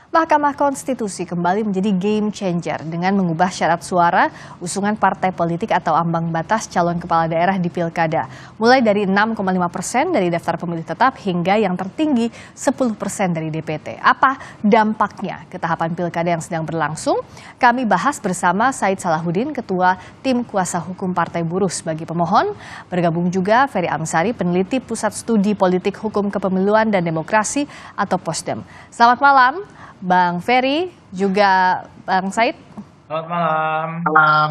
Mahkamah Konstitusi kembali menjadi game changer dengan mengubah syarat suara usungan partai politik atau ambang batas calon kepala daerah di Pilkada. Mulai dari 6,5% dari daftar pemilih tetap hingga yang tertinggi 10% dari DPT. Apa dampaknya ke tahapan Pilkada yang sedang berlangsung? Kami bahas bersama Said Salahuddin, Ketua Tim Kuasa Hukum Partai Buruh sebagai pemohon. Bergabung juga Ferry Amsari, peneliti Pusat Studi Politik Hukum Kepemiluan dan Demokrasi atau POSDEM. Selamat malam. Bang Ferry, juga Bang Said. Selamat malam.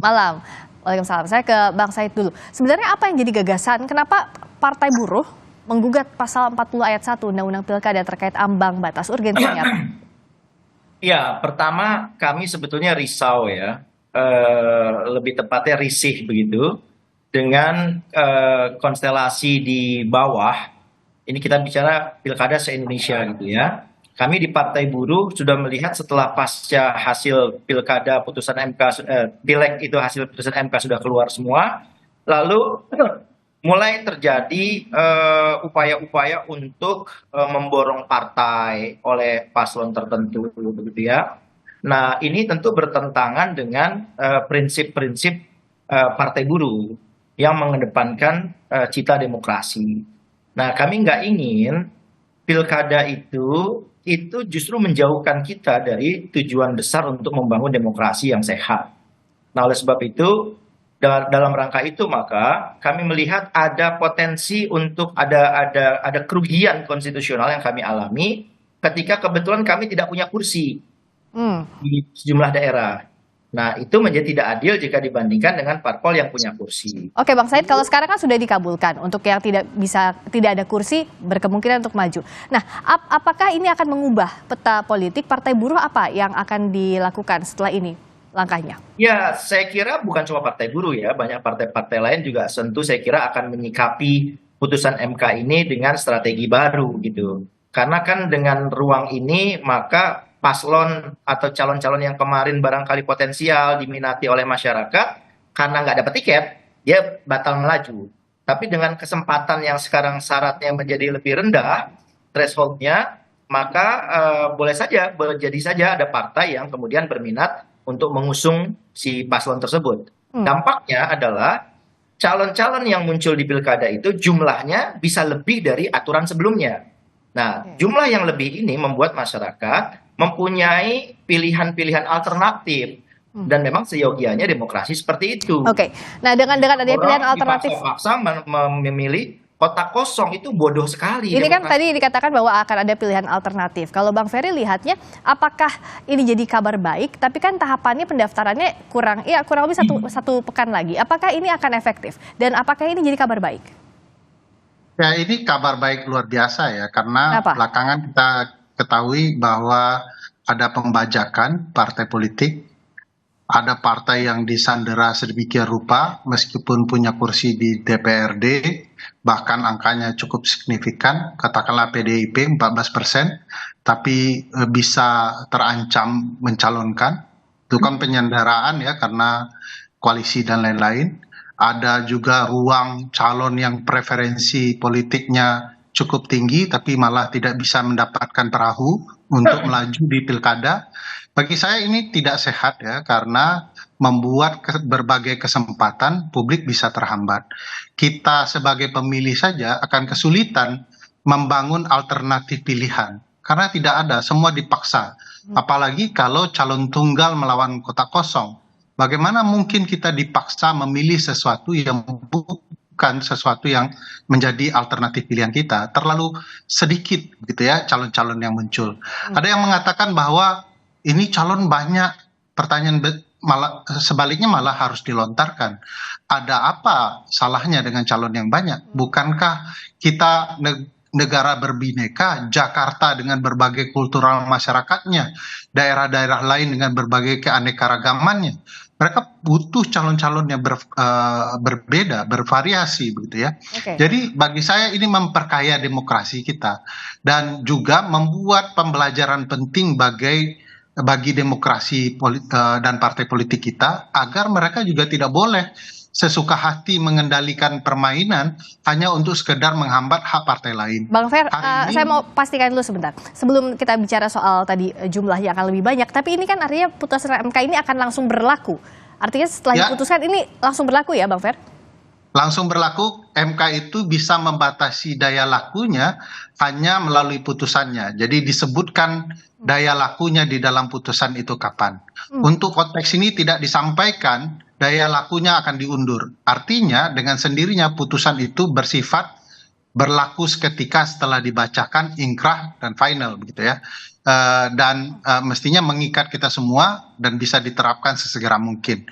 Malam. Waalaikumsalam. Saya ke Bang Said dulu. Sebenarnya apa yang jadi gagasan? Kenapa Partai Buruh menggugat pasal 40 ayat 1 Undang-Undang Pilkada terkait ambang batas, urgensinya apa? Ya, pertama kami sebetulnya risau ya, lebih tepatnya risih begitu, dengan konstelasi di bawah. Ini kita bicara Pilkada se-Indonesia gitu ya. Kami di Partai Buruh sudah melihat setelah pasca hasil Pilkada putusan MK, Pileg itu hasil putusan MK sudah keluar semua, lalu mulai terjadi upaya-upaya untuk memborong partai oleh paslon tertentu begitu ya. Nah, ini tentu bertentangan dengan prinsip-prinsip Partai Buruh yang mengedepankan cita demokrasi. Nah, kami nggak ingin Pilkada itu justru menjauhkan kita dari tujuan besar untuk membangun demokrasi yang sehat. Nah, oleh sebab itu, dalam rangka itu maka kami melihat ada potensi untuk ada kerugian konstitusional yang kami alami ketika kebetulan kami tidak punya kursi di sejumlah daerah. Nah, itu menjadi tidak adil jika dibandingkan dengan parpol yang punya kursi. Oke, Bang Said, kalau sekarang kan sudah dikabulkan untuk yang tidak ada kursi berkemungkinan untuk maju. Nah, apakah ini akan mengubah peta politik Partai Buruh? Apa yang akan dilakukan setelah ini langkahnya? Ya, saya kira bukan cuma Partai Buruh ya, banyak partai-partai lain juga tentu saya kira akan menyikapi putusan MK ini dengan strategi baru gitu. Karena kan dengan ruang ini maka paslon atau calon-calon yang kemarin barangkali potensial diminati oleh masyarakat karena nggak dapat tiket, dia batal melaju. Tapi dengan kesempatan yang sekarang syaratnya menjadi lebih rendah, thresholdnya, maka jadi saja ada partai yang kemudian berminat untuk mengusung si paslon tersebut. Dampaknya adalah calon-calon yang muncul di pilkada itu jumlahnya bisa lebih dari aturan sebelumnya. Nah, jumlah yang lebih ini membuat masyarakat mempunyai pilihan-pilihan alternatif dan memang seyogianya demokrasi seperti itu. Oke. Nah, dengan adanya pilihan alternatif, dipaksa memilih kotak kosong itu bodoh sekali. Ini kan tadi dikatakan bahwa akan ada pilihan alternatif. Kalau Bang Ferry lihatnya, apakah ini jadi kabar baik? Tapi kan tahapannya pendaftarannya kurang lebih satu pekan lagi. Apakah ini akan efektif? Dan apakah ini jadi kabar baik? Ya, ini kabar baik luar biasa ya, karena belakangan kita ketahui bahwa ada pembajakan partai politik, ada partai yang disandera sedemikian rupa meskipun punya kursi di DPRD, bahkan angkanya cukup signifikan, katakanlah PDIP 14%, tapi bisa terancam mencalonkan. Itu kan penyanderaan ya, karena koalisi dan lain-lain. Ada juga ruang calon yang preferensi politiknya cukup tinggi tapi malah tidak bisa mendapatkan perahu untuk melaju di pilkada. Bagi saya ini tidak sehat ya, karena membuat berbagai kesempatan publik bisa terhambat. Kita sebagai pemilih saja akan kesulitan membangun alternatif pilihan karena tidak ada, semua dipaksa. Apalagi kalau calon tunggal melawan kotak kosong. Bagaimana mungkin kita dipaksa memilih sesuatu yang bukan sesuatu yang menjadi alternatif pilihan kita? Terlalu sedikit gitu ya calon-calon yang muncul. Ada yang mengatakan bahwa ini calon banyak, pertanyaan sebaliknya malah harus dilontarkan. Ada apa salahnya dengan calon yang banyak? Bukankah kita negara berbineka, Jakarta dengan berbagai kultural masyarakatnya, daerah-daerah lain dengan berbagai keanekaragamannya. Mereka butuh calon-calon yang berbeda, bervariasi begitu ya. Jadi bagi saya ini memperkaya demokrasi kita dan juga membuat pembelajaran penting bagi demokrasi dan partai politik kita, agar mereka juga tidak boleh sesuka hati mengendalikan permainan hanya untuk sekedar menghambat hak partai lain. Bang Fer, saya mau pastikan dulu sebentar. Sebelum kita bicara soal tadi jumlahnya akan lebih banyak, tapi ini kan artinya putusan MK ini akan langsung berlaku. Artinya setelah diputuskan ini langsung berlaku ya Bang Fer? Langsung berlaku, MK itu bisa membatasi daya lakunya hanya melalui putusannya. Jadi disebutkan daya lakunya di dalam putusan itu kapan. Untuk konteks ini tidak disampaikan daya lakunya akan diundur. Artinya dengan sendirinya putusan itu bersifat berlaku seketika setelah dibacakan, ingkrah dan final begitu ya. Dan mestinya mengikat kita semua dan bisa diterapkan sesegera mungkin.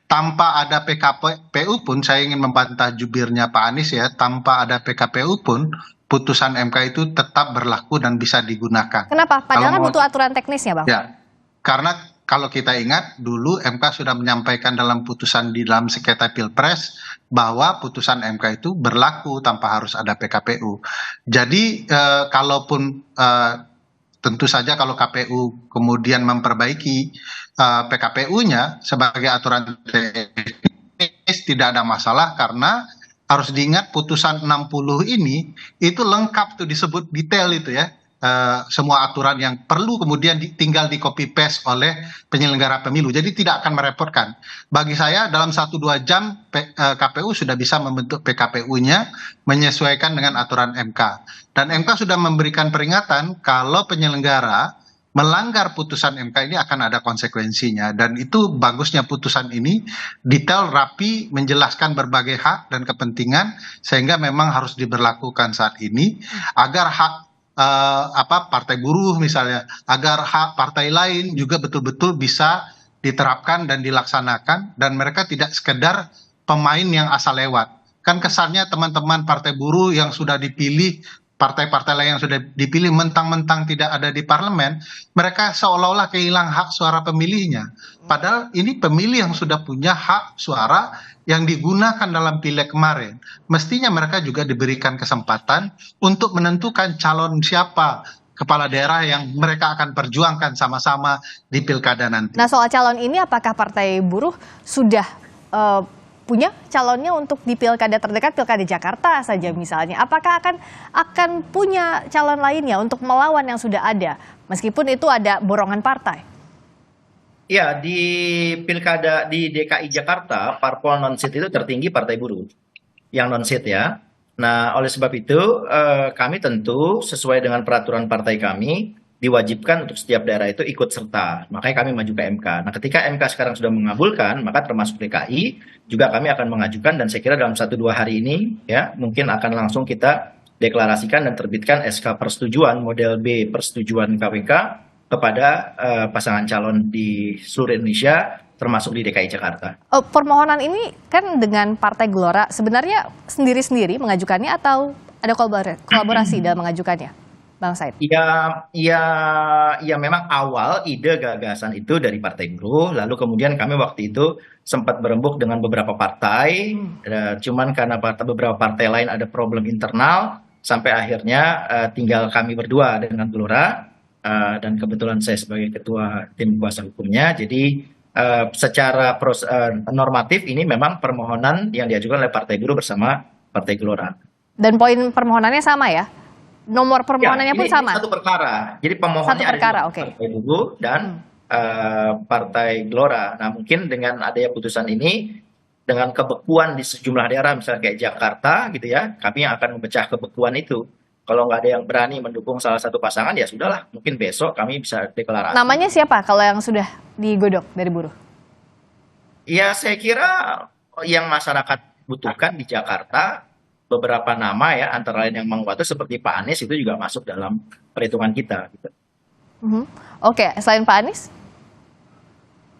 Tanpa ada PKPU pun, saya ingin membantah jubirnya Pak Anies ya, tanpa ada PKPU pun putusan MK itu tetap berlaku dan bisa digunakan. Kenapa? Padahal butuh aturan teknisnya Bang. Ya, karena kalau kita ingat dulu MK sudah menyampaikan dalam putusan di dalam sengketa Pilpres bahwa putusan MK itu berlaku tanpa harus ada PKPU. Jadi kalaupun tentu saja kalau KPU kemudian memperbaiki PKPU-nya sebagai aturan teknis tidak ada masalah, karena harus diingat putusan 60 ini itu lengkap tuh, disebut detail itu ya. Semua aturan yang perlu kemudian tinggal di copy paste oleh penyelenggara pemilu, jadi tidak akan merepotkan. Bagi saya dalam 1-2 jam KPU sudah bisa membentuk PKPU-nya menyesuaikan dengan aturan MK, dan MK sudah memberikan peringatan kalau penyelenggara melanggar putusan MK ini akan ada konsekuensinya. Dan itu bagusnya putusan ini detail, rapi, menjelaskan berbagai hak dan kepentingan, sehingga memang harus diberlakukan saat ini agar hak partai buruh misalnya, agar hak partai lain juga betul-betul bisa diterapkan dan dilaksanakan, dan mereka tidak sekedar pemain yang asal lewat. Kan kesannya teman-teman partai buruh yang sudah dipilih, partai-partai lain yang sudah dipilih mentang-mentang tidak ada di parlemen, mereka seolah-olah kehilangan hak suara pemilihnya. Padahal ini pemilih yang sudah punya hak suara yang digunakan dalam pileg kemarin. Mestinya mereka juga diberikan kesempatan untuk menentukan calon siapa kepala daerah yang mereka akan perjuangkan sama-sama di pilkada nanti. Nah, soal calon ini apakah Partai Buruh sudah punya calonnya untuk di pilkada terdekat, pilkada Jakarta saja misalnya? Apakah akan punya calon lainnya untuk melawan yang sudah ada, meskipun itu ada borongan partai? Ya, di pilkada di DKI Jakarta, parpol non-seat itu tertinggi Partai Buruh yang non-seat ya. Nah, oleh sebab itu kami tentu sesuai dengan peraturan partai kami diwajibkan untuk setiap daerah itu ikut serta. Makanya kami maju ke MK. Nah, ketika MK sekarang sudah mengabulkan, maka termasuk DKI juga kami akan mengajukan, dan saya kira dalam 1-2 hari ini ya mungkin akan langsung kita deklarasikan dan terbitkan SK persetujuan model B persetujuan KPK kepada pasangan calon di seluruh Indonesia, termasuk di DKI Jakarta. Permohonan ini kan dengan Partai Gelora sebenarnya sendiri-sendiri mengajukannya atau ada kolaborasi dalam mengajukannya, Bang Said? Ya, memang awal ide gagasan itu dari Partai Buruh, lalu kemudian kami waktu itu sempat berembuk dengan beberapa partai, cuman karena beberapa partai lain ada problem internal, sampai akhirnya tinggal kami berdua dengan Gelora. Dan kebetulan saya sebagai ketua tim kuasa hukumnya, jadi secara normatif ini memang permohonan yang diajukan oleh Partai Buruh bersama Partai Gelora. Dan poin permohonannya sama ya? Nomor permohonannya pun sama? Ini satu perkara, jadi pemohonnya ada Partai Buruh dan Partai Gelora. Nah, mungkin dengan adanya putusan ini, dengan kebekuan di sejumlah daerah misalnya kayak Jakarta gitu ya, kami yang akan memecah kebekuan itu. Kalau nggak ada yang berani mendukung salah satu pasangan, ya sudahlah, mungkin besok kami bisa deklarasi. Namanya siapa kalau yang sudah digodok dari buruh? Ya, saya kira yang masyarakat butuhkan di Jakarta, beberapa nama ya, antara lain yang menguat seperti Pak Anies itu juga masuk dalam perhitungan kita. Gitu. Oke, selain Pak Anies?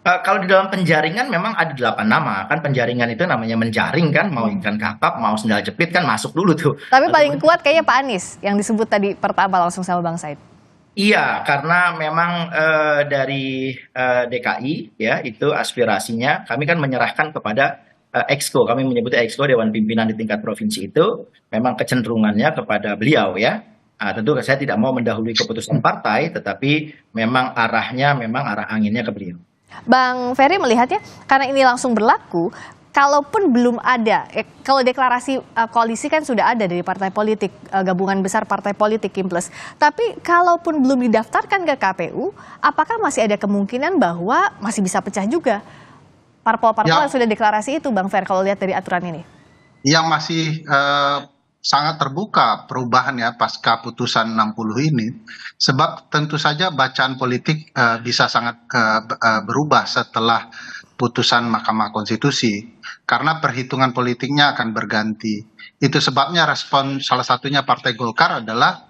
Kalau di dalam penjaringan memang ada 8 nama, kan penjaringan itu namanya menjaring kan, mau ikan kakap, mau sendal jepit kan masuk dulu tuh. Tapi paling kuat kayaknya Pak Anies yang disebut tadi pertama langsung sama Bang Said. Iya, karena memang dari DKI ya itu aspirasinya, kami kan menyerahkan kepada Exco, kami menyebutnya Exco, Dewan Pimpinan di tingkat provinsi itu, memang kecenderungannya kepada beliau ya. Tentu saya tidak mau mendahului keputusan partai, tetapi memang arah anginnya ke beliau. Bang Ferry melihatnya karena ini langsung berlaku, kalaupun belum ada, kalau deklarasi koalisi kan sudah ada dari partai politik, gabungan besar partai politik Kim Plus. Tapi kalaupun belum didaftarkan ke KPU, apakah masih ada kemungkinan bahwa masih bisa pecah juga parpol-parpol yang sudah deklarasi itu, Bang Fer, kalau lihat dari aturan ini? Yang masih sangat terbuka perubahan ya pasca putusan 60 ini, sebab tentu saja bacaan politik bisa sangat berubah setelah putusan Mahkamah Konstitusi, karena perhitungan politiknya akan berganti. Itu sebabnya respon salah satunya Partai Golkar adalah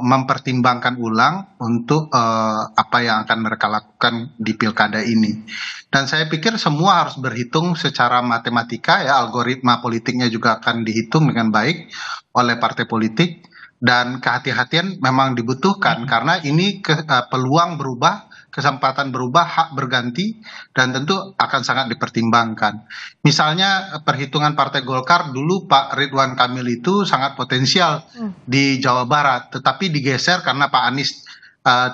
mempertimbangkan ulang untuk apa yang akan mereka lakukan di pilkada ini. Dan saya pikir semua harus berhitung secara matematika ya, algoritma politiknya juga akan dihitung dengan baik oleh partai politik, dan kehati-hatian memang dibutuhkan karena ini peluang berubah, kesempatan berubah, hak berganti, dan tentu akan sangat dipertimbangkan. Misalnya perhitungan Partai Golkar dulu Pak Ridwan Kamil itu sangat potensial di Jawa Barat, tetapi digeser karena Pak Anies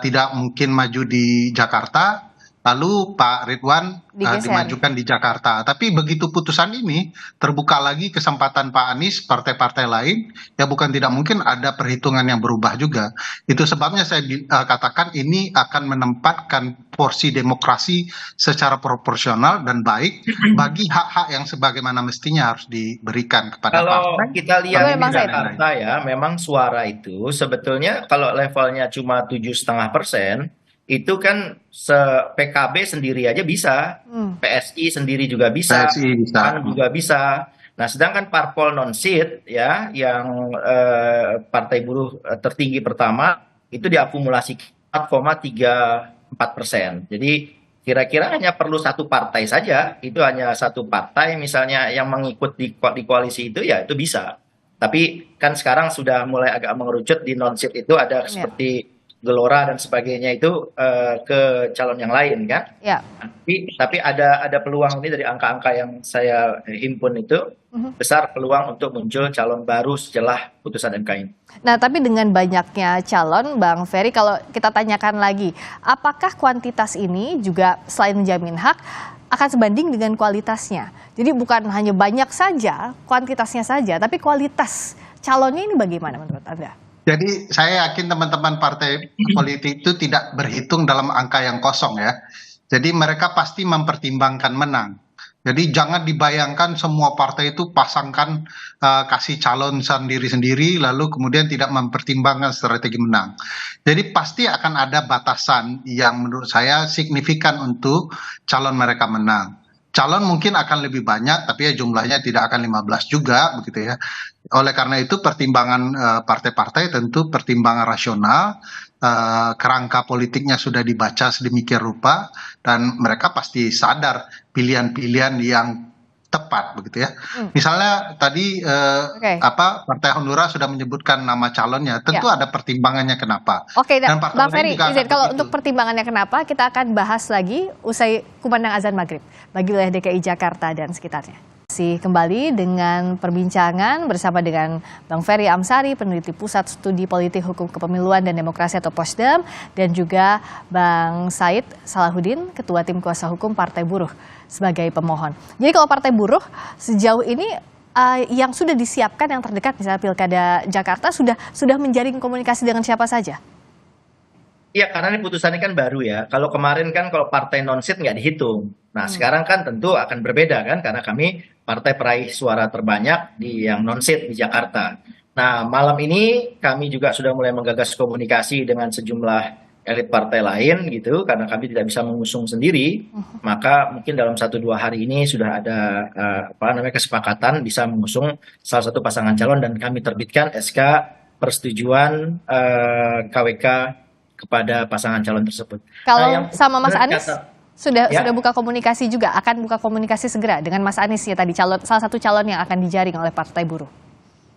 tidak mungkin maju di Jakarta, lalu Pak Ridwan dimajukan di Jakarta. Tapi begitu putusan ini terbuka lagi kesempatan Pak Anies, partai-partai lain, ya bukan tidak mungkin ada perhitungan yang berubah juga. Itu sebabnya saya katakan ini akan menempatkan porsi demokrasi secara proporsional dan baik bagi hak-hak yang sebagaimana mestinya harus diberikan kepada partai. Kalau kita lihat di Jakarta ya, memang suara itu sebetulnya kalau levelnya cuma 7,5%, itu kan PKB sendiri aja bisa, PSI sendiri juga bisa, PAN juga bisa. Nah, sedangkan parpol non seat ya, yang partai buruh tertinggi pertama itu diakumulasi 4,34%. Jadi kira-kira hanya perlu satu partai saja, itu hanya satu partai misalnya yang mengikut di koalisi itu ya itu bisa. Tapi kan sekarang sudah mulai agak mengerucut di non seat itu ada seperti Gelora dan sebagainya itu ke calon yang lain kan. Ya. Tapi ada peluang ini dari angka-angka yang saya himpun itu besar peluang untuk muncul calon baru setelah putusan MK ini. Nah, tapi dengan banyaknya calon, Bang Ferry, kalau kita tanyakan lagi, apakah kuantitas ini juga selain menjamin hak akan sebanding dengan kualitasnya? Jadi bukan hanya banyak saja, kuantitasnya saja, tapi kualitas calonnya ini bagaimana menurut Anda? Jadi saya yakin teman-teman partai politik itu tidak berhitung dalam angka yang kosong ya. Jadi mereka pasti mempertimbangkan menang. Jadi jangan dibayangkan semua partai itu pasangkan kasih calon sendiri-sendiri lalu kemudian tidak mempertimbangkan strategi menang. Jadi pasti akan ada batasan yang menurut saya signifikan untuk calon mereka menang. Calon mungkin akan lebih banyak, tapi ya jumlahnya tidak akan 15 juga, begitu ya. Oleh karena itu pertimbangan partai-partai tentu pertimbangan rasional, kerangka politiknya sudah dibaca sedemikian rupa, dan mereka pasti sadar pilihan-pilihan yang tepat, begitu ya. Misalnya tadi Partai Hanura sudah menyebutkan nama calonnya, tentu ada pertimbangannya kenapa. Dan Bang Ferry, kalau untuk pertimbangannya kenapa, kita akan bahas lagi usai kumandang azan maghrib bagi wilayah DKI Jakarta dan sekitarnya. Masih kembali dengan perbincangan bersama dengan Bang Ferry Amsari, peneliti Pusat Studi Politik Hukum Kepemiluan dan Demokrasi atau Posdem, dan juga Bang Said Salahuddin, Ketua Tim Kuasa Hukum Partai Buruh sebagai pemohon. Jadi kalau Partai Buruh sejauh ini yang sudah disiapkan yang terdekat misalnya Pilkada Jakarta sudah menjalin komunikasi dengan siapa saja? Iya, karena ini putusannya kan baru ya. Kalau kemarin kan kalau partai non-seat nggak dihitung. Nah, sekarang kan tentu akan berbeda kan, karena kami partai peraih suara terbanyak di yang non-seat di Jakarta. Nah, malam ini kami juga sudah mulai menggagas komunikasi dengan sejumlah elit partai lain gitu, karena kami tidak bisa mengusung sendiri. Maka mungkin dalam 1-2 hari ini sudah ada kesepakatan bisa mengusung salah satu pasangan calon, dan kami terbitkan SK persetujuan KWK kepada pasangan calon tersebut. Kalau sama Mas Anies sudah buka komunikasi juga, akan buka komunikasi segera dengan Mas Anies ya tadi, salah satu calon yang akan dijaring oleh Partai Buruh.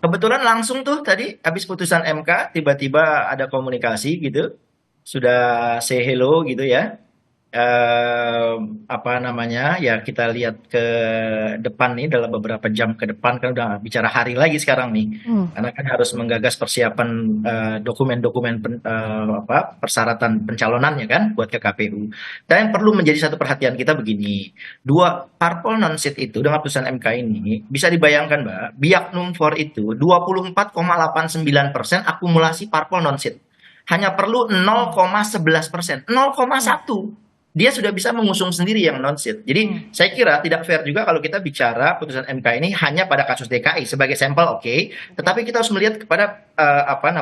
Kebetulan langsung tuh tadi habis putusan MK tiba-tiba ada komunikasi gitu, sudah say hello gitu ya. apa namanya ya, kita lihat ke depan nih dalam beberapa jam ke depan, kan udah bicara hari lagi sekarang nih, karena kan harus menggagas persiapan dokumen-dokumen persyaratan pencalonannya kan buat ke KPU. Dan yang perlu menjadi satu perhatian kita begini, dua parpol non seat itu dengan putusan MK ini bisa dibayangkan Mbak, biak numfor itu 24,89% akumulasi parpol non seat. Hanya perlu 0,11%, 0,1 dia sudah bisa mengusung sendiri yang non seat. Jadi saya kira tidak fair juga kalau kita bicara putusan MK ini hanya pada kasus DKI sebagai sampel, oke. Tetapi kita harus melihat kepada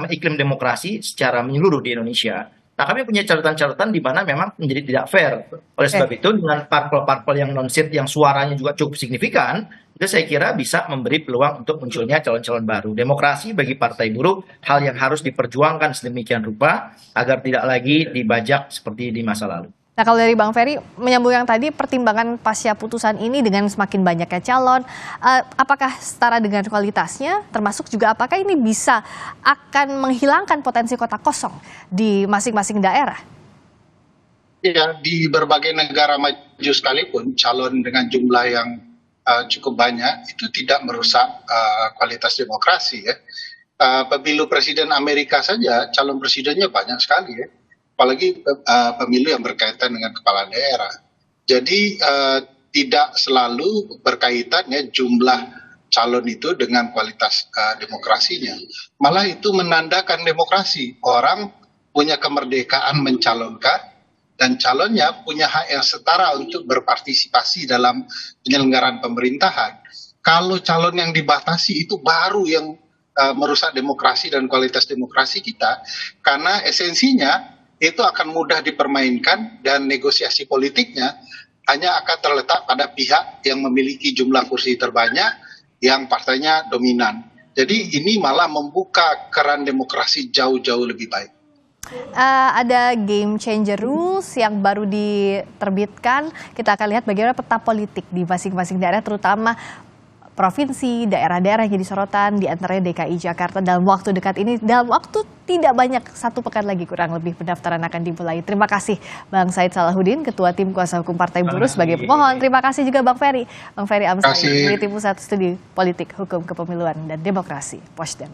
iklim demokrasi secara menyeluruh di Indonesia. Nah, kami punya catatan-catatan di mana memang menjadi tidak fair. Oleh sebab itu dengan parpol-parpol yang non seat yang suaranya juga cukup signifikan, itu saya kira bisa memberi peluang untuk munculnya calon-calon baru. Demokrasi bagi partai buruh hal yang harus diperjuangkan sedemikian rupa agar tidak lagi dibajak seperti di masa lalu. Nah, kalau dari Bang Ferry, menyambung yang tadi, pertimbangan pasca putusan ini dengan semakin banyaknya calon, apakah setara dengan kualitasnya, termasuk juga apakah ini bisa akan menghilangkan potensi kota kosong di masing-masing daerah? Ya, di berbagai negara maju sekalipun, calon dengan jumlah yang cukup banyak itu tidak merusak kualitas demokrasi ya. Pemilu presiden Amerika saja, calon presidennya banyak sekali ya. Apalagi pemilu yang berkaitan dengan kepala daerah. Jadi tidak selalu berkaitannya jumlah calon itu dengan kualitas demokrasinya. Malah itu menandakan demokrasi. Orang punya kemerdekaan mencalonkan dan calonnya punya hak yang setara untuk berpartisipasi dalam penyelenggaraan pemerintahan. Kalau calon yang dibatasi itu baru yang merusak demokrasi dan kualitas demokrasi kita, karena esensinya itu akan mudah dipermainkan dan negosiasi politiknya hanya akan terletak pada pihak yang memiliki jumlah kursi terbanyak yang partainya dominan. Jadi ini malah membuka keran demokrasi jauh-jauh lebih baik. Ada game changer rules yang baru diterbitkan. Kita akan lihat bagaimana peta politik di masing-masing daerah, terutama provinsi, daerah-daerah yang jadi sorotan, di antaranya DKI Jakarta dalam waktu dekat ini. Dalam waktu tidak banyak, 1 pekan lagi kurang lebih pendaftaran akan dimulai. Terima kasih Bang Said Salahuddin, Ketua Tim Kuasa Hukum Partai Buruh sebagai pemohon. Terima kasih juga Bang Ferry Amsari, peneliti Pusat Studi Politik, Hukum Kepemiluan dan Demokrasi, Posdem.